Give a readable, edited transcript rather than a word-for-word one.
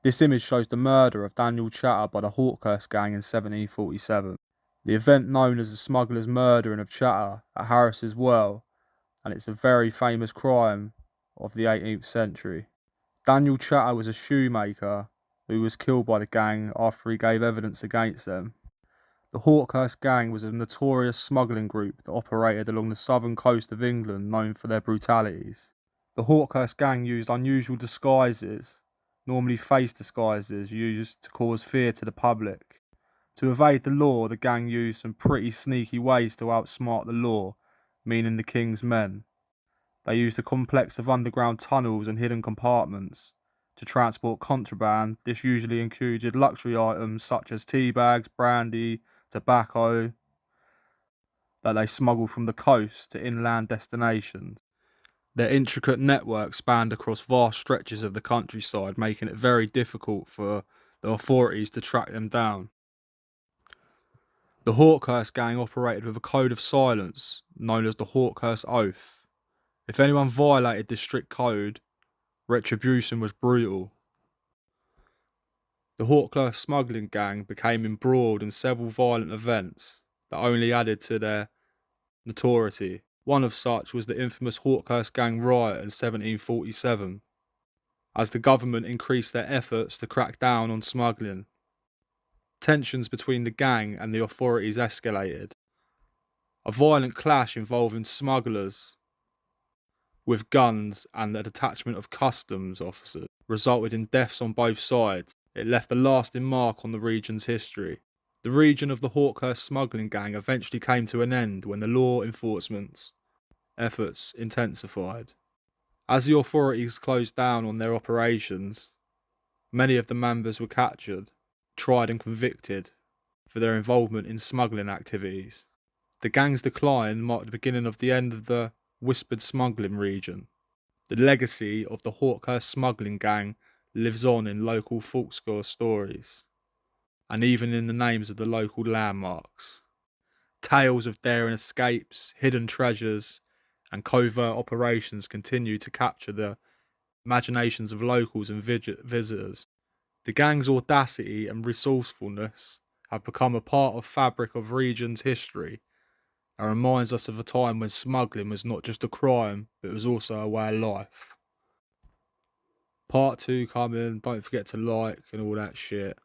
This image shows the murder of Daniel Chatter by the Hawkhurst gang in 1747. The event known as the smugglers' murdering of Chatter at Harris's Well, and it's a very famous crime of the 18th century. Daniel Chatter was a shoemaker who was killed by the gang after he gave evidence against them. The Hawkhurst gang was a notorious smuggling group that operated along the southern coast of England, known for their brutalities. The Hawkhurst gang used unusual disguises, normally face disguises used to cause fear to the public. To evade the law, the gang used some pretty sneaky ways to outsmart the law, meaning the king's men. They used a complex of underground tunnels and hidden compartments to transport contraband. This usually included luxury items such as tea bags, brandy, tobacco, that they smuggled from the coast to inland destinations. Their intricate network spanned across vast stretches of the countryside, making it very difficult for the authorities to track them down. The Hawkhurst gang operated with a code of silence known as the Hawkhurst Oath. If anyone violated this strict code, retribution was brutal. The Hawkhurst smuggling gang became embroiled in several violent events that only added to their notoriety. One of such was the infamous Hawkhurst gang riot in 1747, as the government increased their efforts to crack down on smuggling. Tensions between the gang and the authorities escalated. A violent clash involving smugglers with guns and the detachment of customs officers resulted in deaths on both sides. It left a lasting mark on the region's history. The region of the Hawkhurst smuggling gang eventually came to an end when the law enforcement's efforts intensified. As the authorities closed down on their operations, many of the members were captured, tried and convicted for their involvement in smuggling activities. The gang's decline marked the beginning of the end of the whispered smuggling region. The legacy of the Hawkhurst smuggling gang lives on in local folklore stories, and even in the names of the local landmarks. Tales of daring escapes, hidden treasures, and covert operations continue to capture the imaginations of locals and visitors. The gang's audacity and resourcefulness have become a part of fabric of region's history and reminds us of a time when smuggling was not just a crime, but it was also a way of life. Part 2 coming, don't forget to like and all that shit.